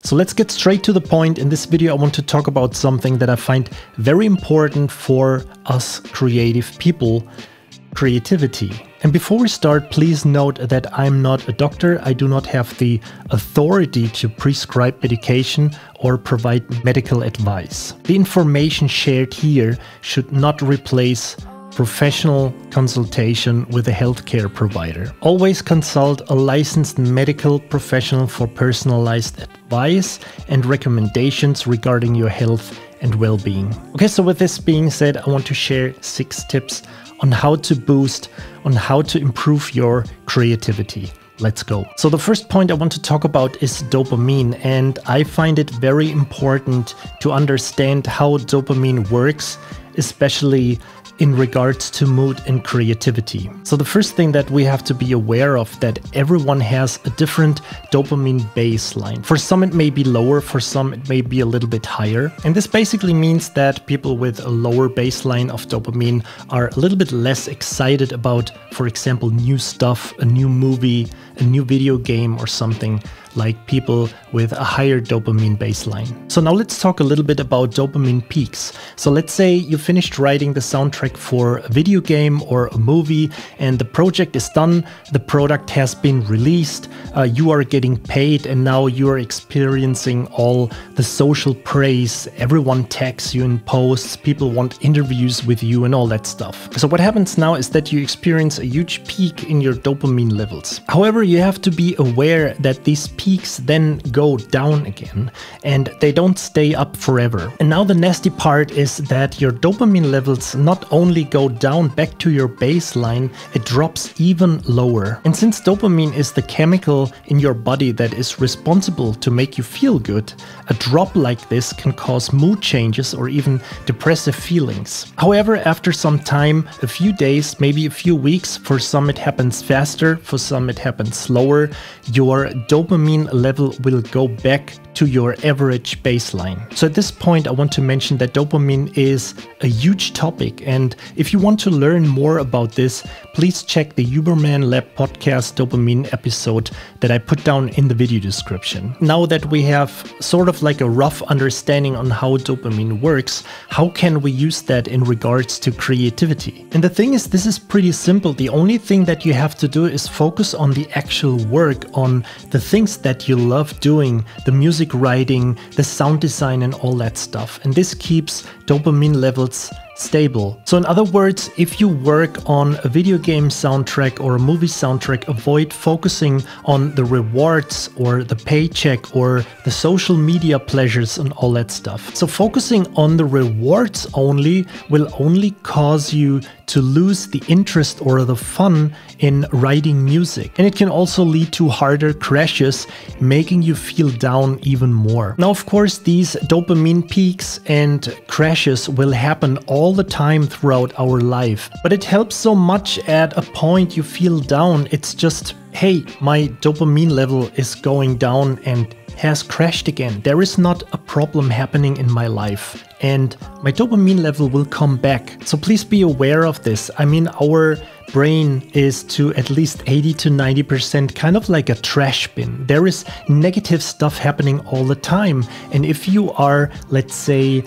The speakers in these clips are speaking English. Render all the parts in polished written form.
So let's get straight to the point. In this video, I want to talk about something that I find very important for us creative people: creativity. And before we start, please note that I'm not a doctor. I do not have the authority to prescribe medication or provide medical advice. The information shared here should not replace professional consultation with a healthcare provider. Always consult a licensed medical professional for personalized advice and recommendations regarding your health and well-being. Okay, so with this being said, I want to share 6 tips on how to boost, on how to improve your creativity. Let's go. So the first point I want to talk about is dopamine, and I find it very important to understand how dopamine works, especially in regards to mood and creativity. So the first thing that we have to be aware of, that everyone has a different dopamine baseline. For some it may be lower, for some it may be a little bit higher. And this basically means that people with a lower baseline of dopamine are a little bit less excited about, for example, new stuff, a new movie, a new video game or something, like people with a higher dopamine baseline. So now let's talk a little bit about dopamine peaks. So let's say you finished writing the soundtrack for a video game or a movie, and the project is done, the product has been released, you are getting paid, and now you are experiencing all the social praise. Everyone tags you in posts, people want interviews with you and all that stuff. So what happens now is that you experience a huge peak in your dopamine levels. However, you have to be aware that these peaks then go down again, and they don't stay up forever. And now the nasty part is that your dopamine levels not only go down back to your baseline, it drops even lower. And since dopamine is the chemical in your body that is responsible to make you feel good, a drop like this can cause mood changes or even depressive feelings. However, after some time, a few days, maybe a few weeks, for some it happens faster, for some it happens slower, your dopamine level will go back to your average baseline. So at this point, I want to mention that dopamine is a huge topic, and if you want to learn more about this, please check the Huberman Lab podcast dopamine episode that I put down in the video description. Now that we have sort of like a rough understanding on how dopamine works, how can we use that in regards to creativity? And the thing is, this is pretty simple. The only thing that you have to do is focus on the actual work, on the things that you love doing, the music writing, the sound design and all that stuff. And this keeps dopamine levels stable. So in other words, if you work on a video game soundtrack or a movie soundtrack, avoid focusing on the rewards or the paycheck or the social media pleasures and all that stuff. So focusing on the rewards only will only cause you to lose the interest or the fun in writing music. And it can also lead to harder crashes, making you feel down even more. Now, of course, these dopamine peaks and crashes will happen all the time throughout our life. But it helps so much at a point you feel down. It's just, hey, my dopamine level is going down and has crashed again. There is not a problem happening in my life, and my dopamine level will come back. So please be aware of this. I mean, our brain is to at least 80 to 90% kind of like a trash bin. There is negative stuff happening all the time. And if you are, let's say,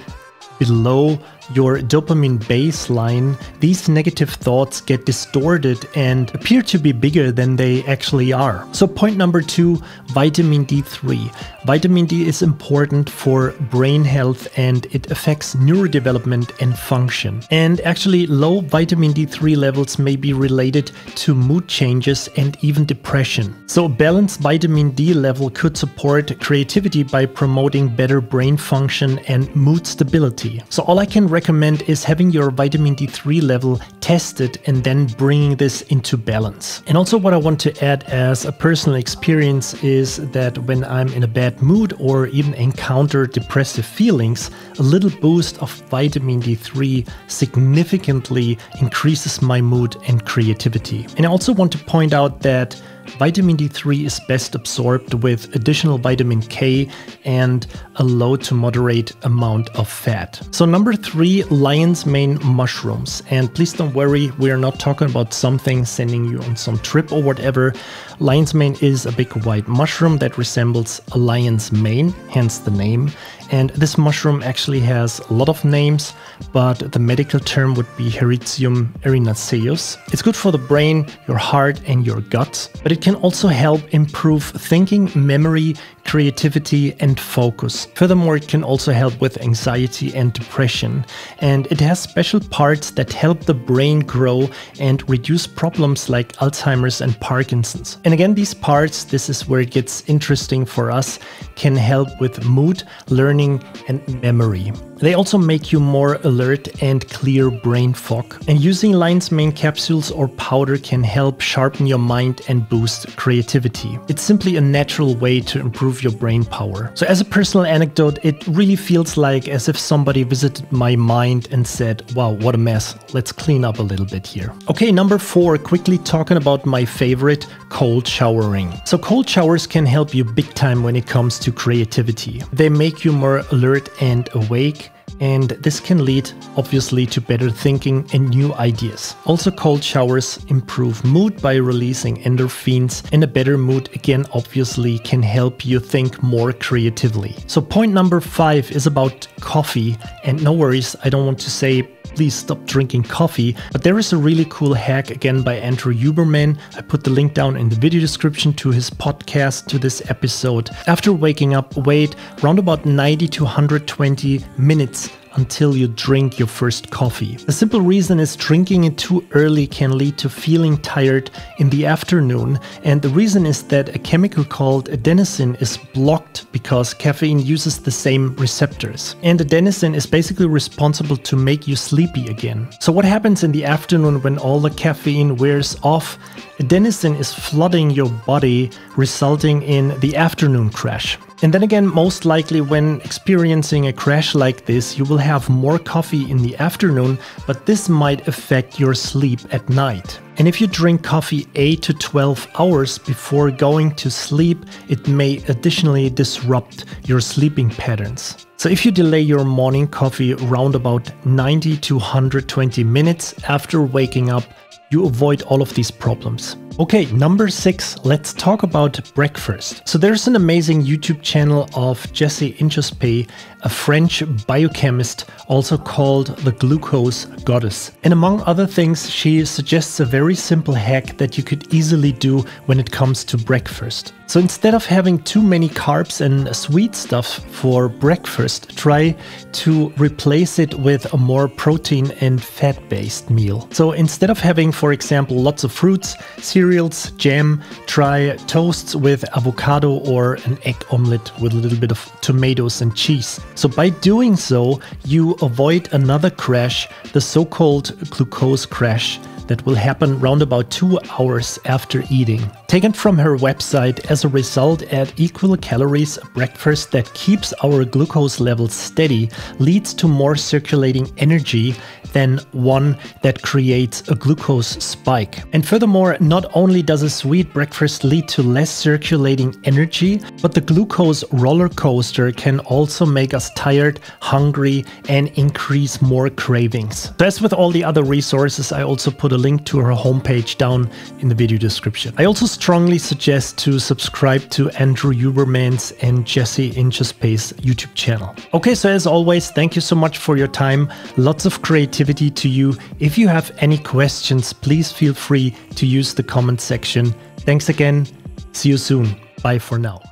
below your dopamine baseline, these negative thoughts get distorted and appear to be bigger than they actually are. So point number 2, vitamin D3. Vitamin D is important for brain health, and it affects neurodevelopment and function. And actually, low vitamin D3 levels may be related to mood changes and even depression. So a balanced vitamin D level could support creativity by promoting better brain function and mood stability. So all I can recommend is having your vitamin D3 level tested and then bringing this into balance. And also what I want to add as a personal experience is that when I'm in a bad mood or even encounter depressive feelings, a little boost of vitamin D3 significantly increases my mood and creativity. And I also want to point out that vitamin D3 is best absorbed with additional vitamin K and a low to moderate amount of fat. So number 3, lion's mane mushrooms. And please don't worry, we are not talking about something sending you on some trip or whatever. Lion's mane is a big white mushroom that resembles a lion's mane, hence the name. And this mushroom actually has a lot of names, but the medical term would be Hericium erinaceus. It's good for the brain, your heart and your gut, but it can also help improve thinking, memory, creativity and focus. Furthermore, it can also help with anxiety and depression. And it has special parts that help the brain grow and reduce problems like Alzheimer's and Parkinson's. And again, these parts, this is where it gets interesting for us, can help with mood, learning and memory. They also make you more alert and clear brain fog. And using lion's mane capsules or powder can help sharpen your mind and boost creativity. It's simply a natural way to improve your brain power. So as a personal anecdote, it really feels like as if somebody visited my mind and said, wow, what a mess. Let's clean up a little bit here. Okay, number 4, quickly talking about my favorite, cold showering. So cold showers can help you big time when it comes to creativity. They make you more alert and awake. And this can lead, obviously, to better thinking and new ideas. Also, cold showers improve mood by releasing endorphins, and a better mood, again, obviously, can help you think more creatively. So point number 5 is about coffee. And no worries, I don't want to say please stop drinking coffee, but there is a really cool hack, again by Andrew Huberman. I put the link down in the video description to his podcast, to this episode. After waking up, wait around about 90 to 120 minutes until you drink your first coffee. The simple reason is drinking it too early can lead to feeling tired in the afternoon, and the reason is that a chemical called adenosine is blocked because caffeine uses the same receptors. And adenosine is basically responsible to make you sleepy again. So what happens in the afternoon when all the caffeine wears off? Adenosine is flooding your body, resulting in the afternoon crash. And then again, most likely when experiencing a crash like this, you will have more coffee in the afternoon, but this might affect your sleep at night. And if you drink coffee 8 to 12 hours before going to sleep, it may additionally disrupt your sleeping patterns. So if you delay your morning coffee around about 90 to 120 minutes after waking up, you avoid all of these problems. Okay, number 6, let's talk about breakfast. So there's an amazing YouTube channel of Jessie Inchauspé, a French biochemist, also called the Glucose Goddess. And among other things, she suggests a very simple hack that you could easily do when it comes to breakfast. So instead of having too many carbs and sweet stuff for breakfast, try to replace it with a more protein and fat-based meal. So instead of having, for example, lots of fruits, cereals, jam, try toasts with avocado or an egg omelette with a little bit of tomatoes and cheese. So by doing so, you avoid another crash, the so-called glucose crash, that will happen round about 2 hours after eating. Taken from her website, as a result, at equal calories, a breakfast that keeps our glucose levels steady leads to more circulating energy than one that creates a glucose spike. And furthermore, not only does a sweet breakfast lead to less circulating energy, but the glucose roller coaster can also make us tired, hungry, and increase more cravings. So as with all the other resources, I also put a link to her homepage down in the video description. I also strongly suggest to subscribe to Andrew Huberman's and Jessie Inchauspé's YouTube channel. Okay, so as always, thank you so much for your time. Lots of creativity to you. If you have any questions, please feel free to use the comment section. Thanks again. See you soon. Bye for now.